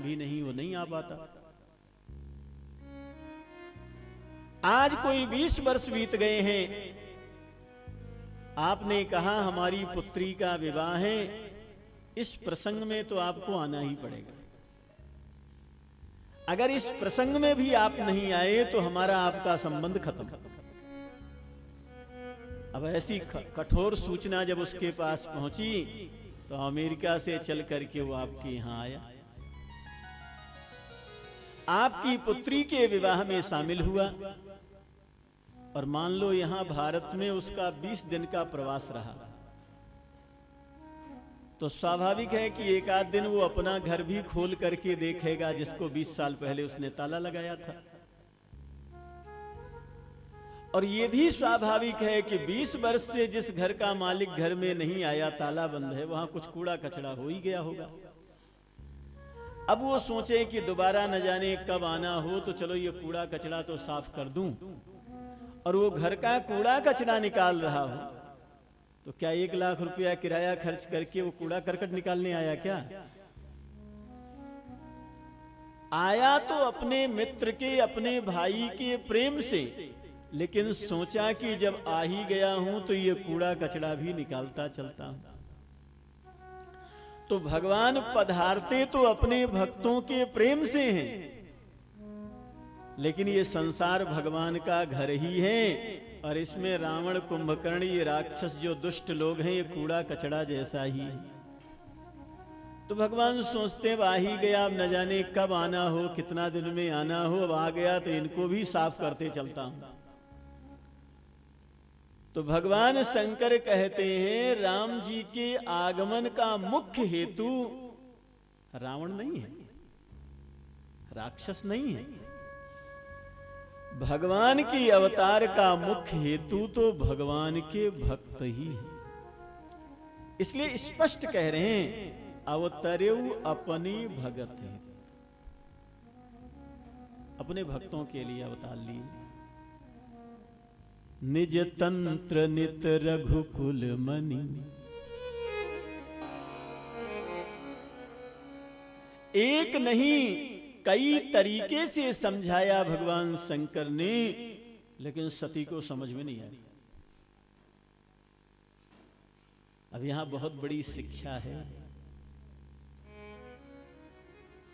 भी नहीं, वो नहीं आ पाता। आज कोई 20 वर्ष बीत गए हैं, आपने कहा हमारी पुत्री का विवाह है, इस प्रसंग में तो आपको आना ही पड़ेगा। अगर इस प्रसंग में भी आप नहीं आए तो हमारा आपका संबंध खत्म। अब ऐसी कठोर सूचना जब उसके पास पहुंची तो अमेरिका से चल करके वो आपके यहां आया, आपकी पुत्री के विवाह में शामिल हुआ। और मान लो यहां भारत में उसका 20 दिन का प्रवास रहा, तो स्वाभाविक है कि एक आध दिन वो अपना घर भी खोल करके देखेगा जिसको 20 साल पहले उसने ताला लगाया था। और ये भी स्वाभाविक है कि 20 वर्ष से जिस घर का मालिक घर में नहीं आया, ताला बंद है, वहां कुछ कूड़ा कचड़ा हो ही गया होगा। अब वो सोचे कि दोबारा न जाने कब आना हो, तो चलो ये कूड़ा कचड़ा तो साफ कर दूं। और वो घर का कूड़ा कचड़ा निकाल रहा हो तो क्या 1 लाख रुपया किराया खर्च करके वो कूड़ा करकट निकालने आया क्या? आया तो अपने मित्र के, अपने भाई के प्रेम से, लेकिन सोचा कि जब आ ही गया हूं तो ये कूड़ा कचड़ा भी निकालता चलता हूं। तो भगवान पधारते तो अपने भक्तों के प्रेम से हैं, लेकिन ये संसार भगवान का घर ही है, और इसमें रावण, कुंभकर्ण, ये राक्षस जो दुष्ट लोग हैं, ये कूड़ा कचड़ा जैसा ही है। तो भगवान सोचते अब आ ही गया, अब न जाने कब आना हो, कितना दिन में आना हो, अब आ गया तो इनको भी साफ करते चलता हूं। तो भगवान शंकर कहते हैं राम जी के आगमन का मुख्य हेतु रावण नहीं है, राक्षस नहीं है। भगवान की अवतार का मुख्य हेतु तो भगवान के भक्त ही है। इसलिए स्पष्ट कह रहे हैं अवतरेउ अपनी भगत है, अपने भक्तों के लिए अवतार लिए। निज तंत्र नित रघुकुल मणि, एक नहीं कई तरीके से समझाया भगवान शंकर ने, लेकिन सती को समझ में नहीं आई। अब यहां बहुत बड़ी शिक्षा है।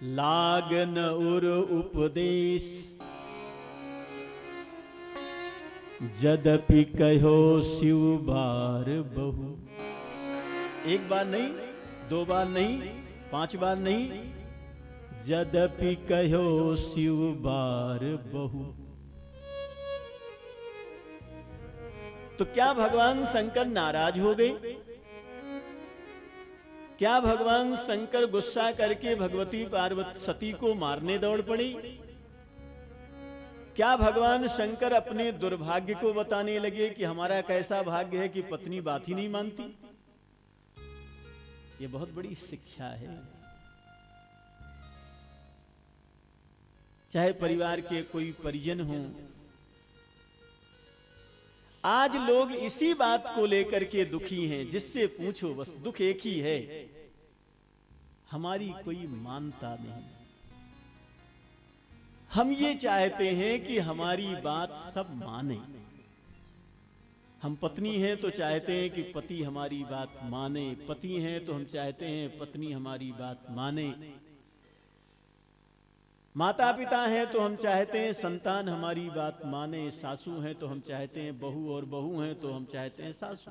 लागन उर उपदेश जदपि कहो शिव बार बहु। एक बार नहीं, 2 बार नहीं, 5 बार नहीं, जदपि कहो शिव बार बहु। तो क्या भगवान शंकर नाराज हो गए? क्या भगवान शंकर गुस्सा करके भगवती पार्वती सती को मारने दौड़ पड़ी? क्या भगवान शंकर अपने दुर्भाग्य को बताने लगे कि हमारा कैसा भाग्य है कि पत्नी बात ही नहीं मानती? ये बहुत बड़ी शिक्षा है। चाहे परिवार के कोई परिजन हो, आज लोग इसी बात को लेकर के दुखी हैं। जिससे पूछो बस दुख एक ही है, हमारी कोई मानता नहीं। हम ये चाहते हैं कि हमारी बात सब माने। हम पत्नी हैं तो चाहते हैं कि पति हमारी बात माने, पति हैं तो हम चाहते हैं पत्नी हमारी बात माने, माता पिता हैं तो हम चाहते हैं संतान हमारी बात माने, सासू हैं तो हम चाहते हैं बहू, और बहू हैं तो हम चाहते हैं सासू।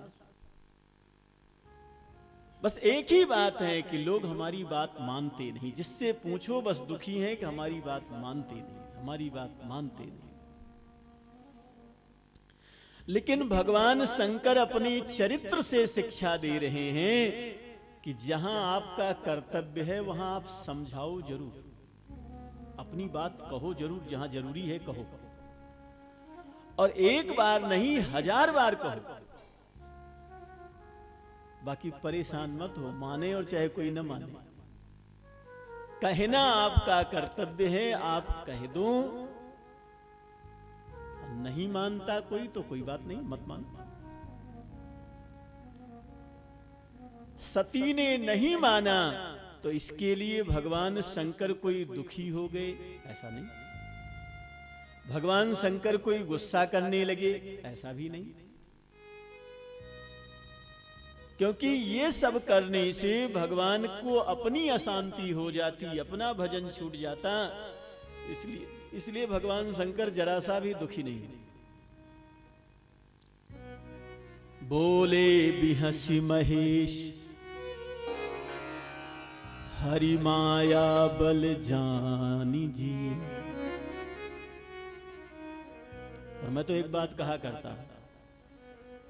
बस एक ही बात है कि लोग हमारी बात मानते नहीं। जिससे पूछो बस दुखी हैं कि हमारी बात मानते नहीं, हमारी बात मानते नहीं। लेकिन भगवान शंकर अपने चरित्र से शिक्षा दे रहे हैं कि जहां आपका कर्तव्य है वहां आप समझाओ जरूर, अपनी बात कहो जरूर, जहां जरूरी है कहो, और एक बार नहीं 1000 बार कहो। बाकी परेशान मत हो, माने और चाहे कोई न माने, कहना आपका कर्तव्य है, आप कह दो। नहीं मानता कोई तो कोई बात नहीं, मत मान। सती ने नहीं माना तो इसके लिए भगवान शंकर कोई दुखी हो गए, ऐसा नहीं। भगवान शंकर कोई गुस्सा करने लगे, ऐसा भी नहीं। क्योंकि ये सब करने से भगवान को अपनी अशांति हो जाती, अपना भजन छूट जाता। इसलिए भगवान शंकर जरा सा भी दुखी नहीं। बोले बिहसी महेश हरि माया बल जानी जी। और मैं तो एक बात कहा करता हूं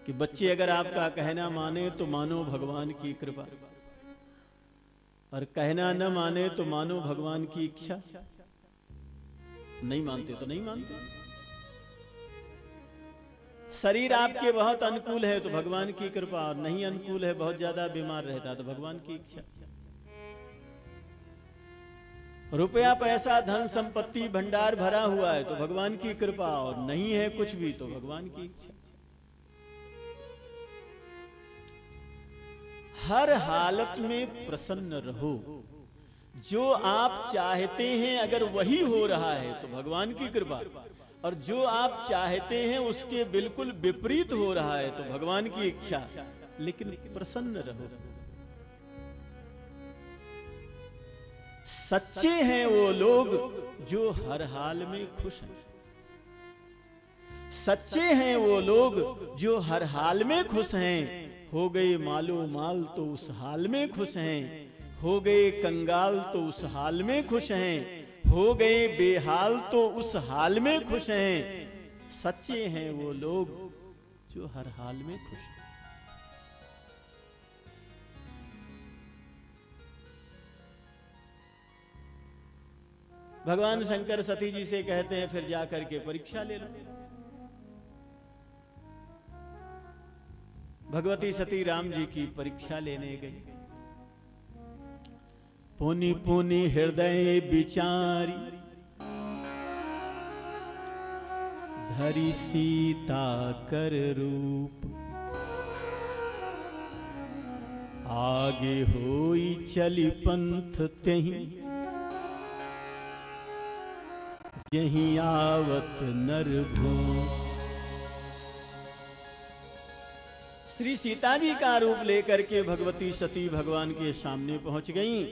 कि बच्चे अगर आपका कहना माने तो मानो भगवान की कृपा, और कहना न माने तो मानो भगवान की इच्छा। नहीं मानते तो नहीं मानते। शरीर आपके बहुत अनुकूल है तो भगवान की कृपा, और नहीं अनुकूल है, बहुत ज्यादा बीमार रहता तो भगवान की इच्छा। रुपया पैसा धन संपत्ति भंडार भरा हुआ है तो भगवान की कृपा, और नहीं है कुछ भी तो भगवान की इच्छा। हर हालत में प्रसन्न रहो। जो आप चाहते हैं अगर वही हो रहा है तो भगवान की कृपा, और जो आप चाहते हैं उसके बिल्कुल विपरीत हो रहा है तो भगवान की इच्छा। लेकिन प्रसन्न रहो। सच्चे हैं वो लोग जो हर हाल में खुश हैं। सच्चे हैं वो लोग जो हर हाल में खुश हैं। हो गए मालो माल तो उस हाल में खुश हैं। हो गए कंगाल तो उस हाल में खुश हैं। हो गए बेहाल तो उस हाल में खुश हैं। सच्चे हैं वो लोग जो हर हाल में खुश हैं। भगवान शंकर सती जी से कहते हैं फिर जाकर के परीक्षा ले लो। भगवती सती राम जी की परीक्षा लेने गई। पुनि पुनि हृदय विचारी धरि सीता कर रूप। आगे होई चली पंथ त्यहीं यहीं आवत नर भूप। श्री सीता जी का रूप लेकर के भगवती सती भगवान के सामने पहुंच गईं।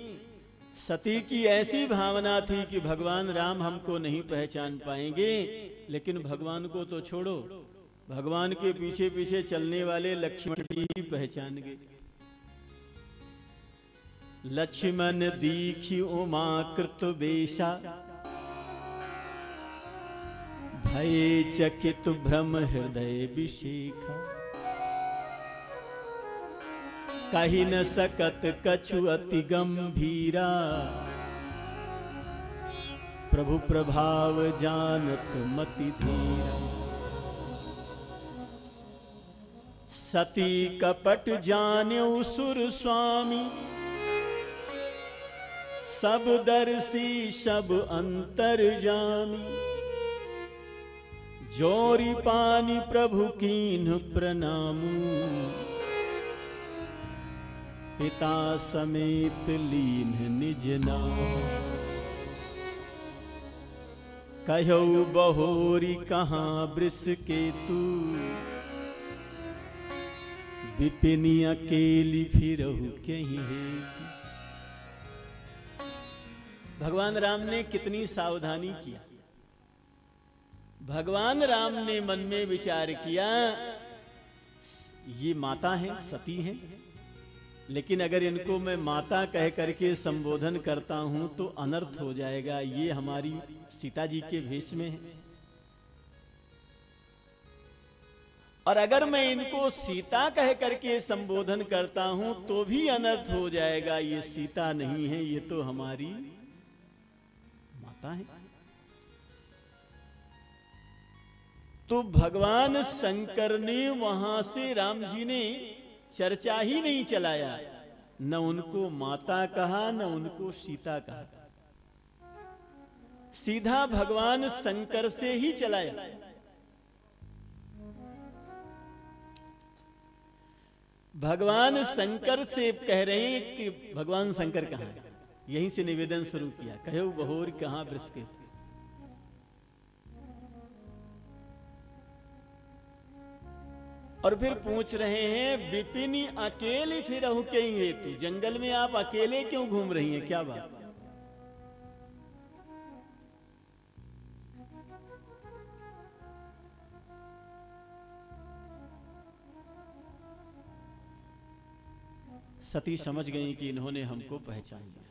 सती की ऐसी भावना थी कि भगवान राम हमको नहीं पहचान पाएंगे, लेकिन भगवान को तो छोड़ो, भगवान के पीछे पीछे चलने वाले लक्ष्मण जी ही पहचान गए। लक्ष्मण दीखी उमा कृत बेशा भये चकित भ्रम हृदय विशेखा। कही न सकत कछु अति गंभीरा प्रभु प्रभाव जानत मति धीरा। सती कपट जान्यो सुर स्वामी सब दर्शी सब अंतर्जामी। जोरी पानी प्रभु कीन्ह प्रणामू पिता समेत लीन निज नाम। कहो बहोरी कहाँ वृष केतु विपिनी अकेली फिरहु कहीं हेतु। भगवान राम ने कितनी सावधानी किया। भगवान राम ने मन में विचार किया ये माता हैं, सती हैं, लेकिन अगर इनको मैं माता कह करके संबोधन करता हूं तो अनर्थ हो जाएगा। ये हमारी सीता जी के भेष में है, और अगर मैं इनको सीता कह करके संबोधन करता हूं तो भी अनर्थ हो जाएगा। ये सीता नहीं है, ये तो हमारी माता है। तो भगवान शंकर ने वहां से राम जी ने चर्चा ही नहीं चलाया, न उनको माता कहा न उनको सीता कहा, सीधा भगवान शंकर से ही चलाया। भगवान शंकर से कह रहे हैं कि भगवान शंकर कहां है। यहीं से निवेदन शुरू किया, कहो बहोर कहाँ वृष के। और फिर पूछ रहे हैं विपिनी अकेले फिर कहीं हेतु, जंगल में आप अकेले क्यों घूम रही हैं, क्या बात। सती समझ गई कि इन्होंने हमको पहचान लिया।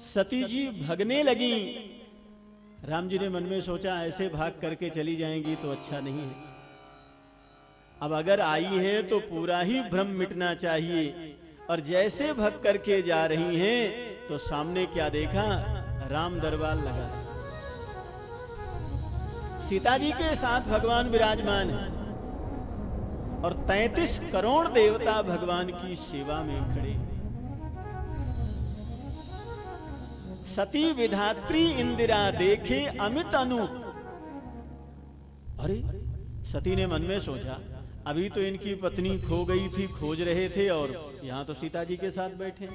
सती जी भगने लगी। राम जी ने मन में सोचा ऐसे भाग करके चली जाएंगी तो अच्छा नहीं है, अब अगर आई है तो पूरा ही भ्रम मिटना चाहिए। और जैसे भग करके जा रही हैं तो सामने क्या देखा, राम दरबार लगा, सीता जी के साथ भगवान विराजमान है और 33 करोड़ देवता भगवान की सेवा में खड़े। सती विधात्री इंदिरा देखे अमित अनूप। अरे सती ने मन में सोचा अभी तो इनकी पत्नी खो गई थी, खोज रहे थे, और यहां तो सीता जी के साथ बैठे।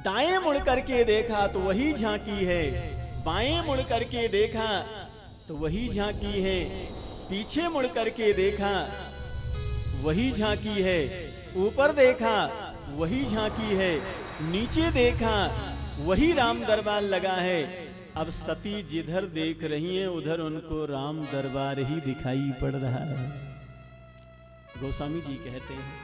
दाएं मुड़ करके देखा तो वही झांकी है, बाएं मुड़ करके देखा तो वही झांकी है, पीछे मुड़ करके देखा वही झांकी है, ऊपर देखा वही झांकी है, नीचे देखा वही राम दरबार लगा है। अब सती जिधर देख रही हैं उधर उनको राम दरबार ही दिखाई पड़ रहा है। गोस्वामी जी कहते हैं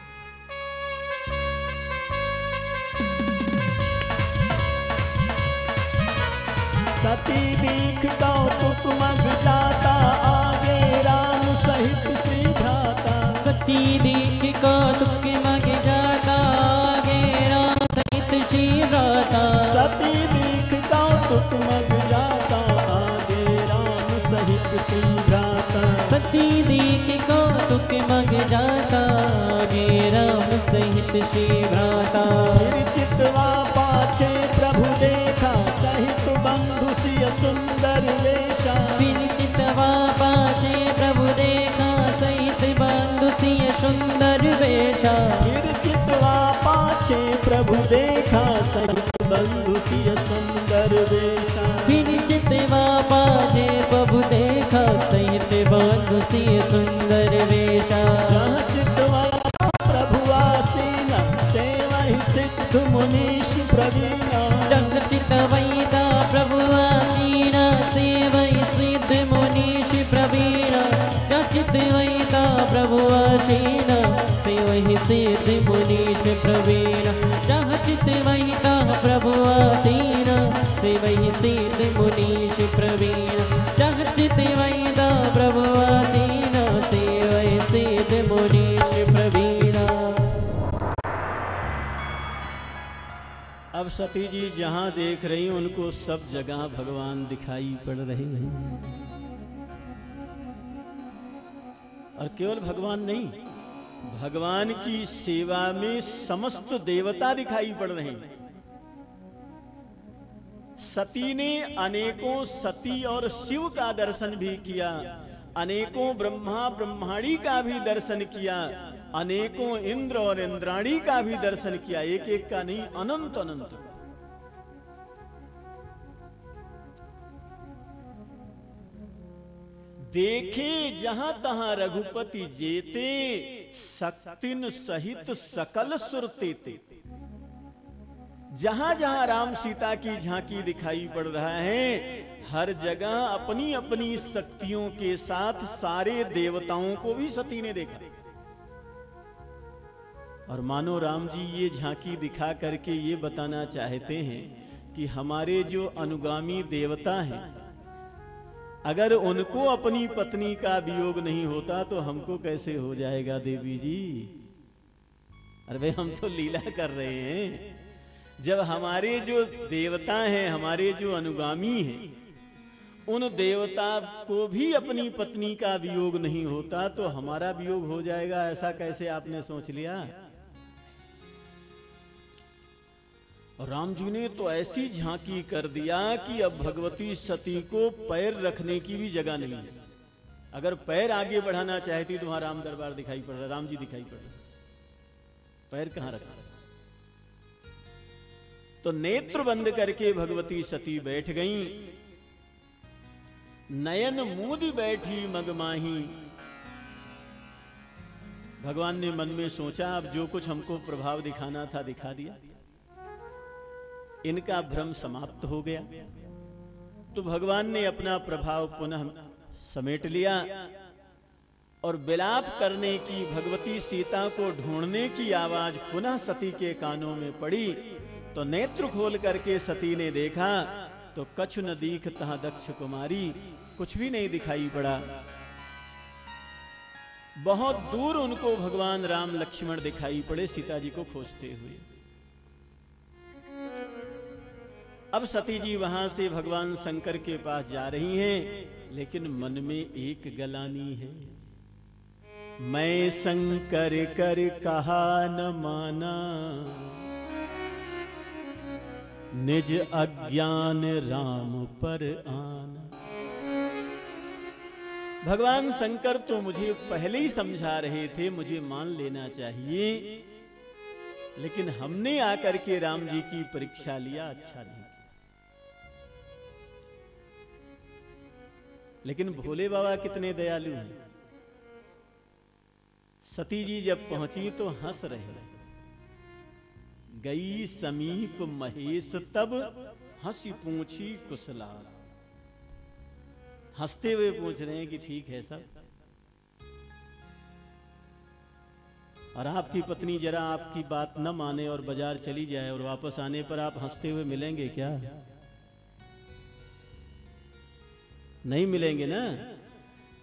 सती दीख कौतुक मग जाता, आगे राम सहित श्री भ्राता। सती दीख कौतुक मग जाता, आगे राम सहित श्री भ्राता। सती दीख कौतुक मग जाता, आगे राम सहित श्री भ्राता। सती दीख कौतुक मग जाता, आगे राम सहित श्री भ्राता। फिर चितवा पाछे प्रभु देखा, सहित बंधु सिय सुंदर वेशा। फिर चितवा पाछे प्रभु देखा, सहित बंधु सिय सुंदर वेशा। फिर चितवा पाछे प्रभु देखा, सहित बंधु सिय सुंदर वेशा। फिर चितवा पाछे प्रभु देखा, सहित बंधु सिय सुंदर वेशा। जहाँ चितवा प्रभु आसीना, सेवहि सिद्ध मुनीश प्रवीणा। जहाँ चितवैता प्रभु आसीना, सेवहि सिद्ध मुनीश प्रवीणा। जहाँ चितवैता प्रभु आसीना, सेवहि सिद्ध मुनीश प्रवीणा। जहाँ चितवैता प्रभु आसीना, सेवहि सिद्ध मुनीश प्रवीणा। जहाँ चितवैता प्रभु आसीना, सेवहि सिद्ध मुनीश प्रवीणा। अब सती जी जहां देख रही उनको सब जगह भगवान दिखाई पड़ रहे हैं। और केवल भगवान नहीं, भगवान की सेवा में समस्त देवता दिखाई पड़ रहे हैं। सती ने अनेकों सती और शिव का दर्शन भी किया, अनेकों ब्रह्मा ब्रह्माणी का भी दर्शन किया, अनेकों इंद्र और इंद्राणी का भी दर्शन किया, एक एक का नहीं, अनंत अनंत। देखे जहां तहां रघुपति जेते, शक्तिन सहित सकल सुरतेते। जहां जहां राम सीता की झांकी दिखाई पड़ रहा है, हर जगह अपनी अपनी शक्तियों के साथ सारे देवताओं को भी सती ने देखा। और मानो राम जी ये झांकी दिखा करके ये बताना चाहते हैं कि हमारे जो अनुगामी देवता हैं, अगर उनको अपनी पत्नी का वियोग नहीं होता तो हमको कैसे हो जाएगा देवी जी। अरे भाई हम तो लीला कर रहे हैं। जब हमारे जो देवता हैं, हमारे जो अनुगामी हैं, उन देवता को भी अपनी पत्नी का वियोग नहीं होता तो हमारा वियोग हो जाएगा, ऐसा कैसे आपने सोच लिया। और राम जी ने तो ऐसी झांकी कर दिया कि अब भगवती सती को पैर रखने की भी जगह नहीं है। अगर पैर आगे बढ़ाना चाहती तो वहां राम दरबार दिखाई पड़ रहा, राम जी दिखाई पड़ रहे, पैर कहां रखा। तो नेत्र बंद करके भगवती सती बैठ गईं, नयन मूंद बैठी मगमाही। भगवान ने मन में सोचा, अब जो कुछ हमको प्रभाव दिखाना था दिखा दिया, इनका भ्रम समाप्त हो गया। तो भगवान ने अपना प्रभाव पुनः समेट लिया और विलाप करने की, भगवती सीता को ढूंढने की आवाज पुनः सती के कानों में पड़ी। तो नेत्र खोल करके सती ने देखा तो कछु न दीख तहां दक्ष कुमारी, कुछ भी नहीं दिखाई पड़ा। बहुत दूर उनको भगवान राम लक्ष्मण दिखाई पड़े सीता जी को खोजते हुए। अब सती जी वहां से भगवान शंकर के पास जा रही हैं, लेकिन मन में एक गलानी है, मैं शंकर कर कहा न माना, निज अज्ञान राम पर आना। भगवान शंकर तो मुझे पहले ही समझा रहे थे, मुझे मान लेना चाहिए, लेकिन हमने आकर के राम जी की परीक्षा लिया, अच्छा नहीं। लेकिन भोले बाबा कितने दयालु हैं। सती जी जब पहुंची तो हंस रहे, गई समीप महेश तब हंसी पूछी कुशलाल। हंसते हुए पूछ रहे हैं कि ठीक है सब, और आपकी पत्नी जरा आपकी बात न माने और बाजार चली जाए और वापस आने पर आप हंसते हुए मिलेंगे क्या? नहीं मिलेंगे ना।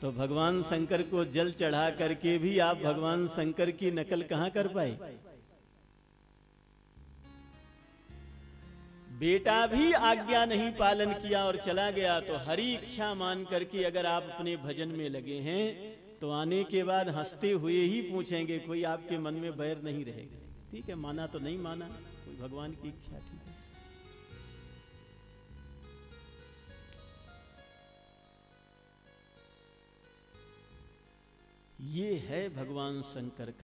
तो भगवान शंकर को जल चढ़ा करके भी आप भगवान शंकर की नकल कहां कर पाए। बेटा भी आज्ञा नहीं पालन किया और चला गया, तो हरी इच्छा मान करके अगर आप अपने भजन में लगे हैं तो आने के बाद हंसते हुए ही पूछेंगे, कोई आपके मन में बैर नहीं रहेगा। ठीक है, माना तो नहीं माना, कोई भगवान की इच्छा, ठीक है। ये है भगवान शंकर का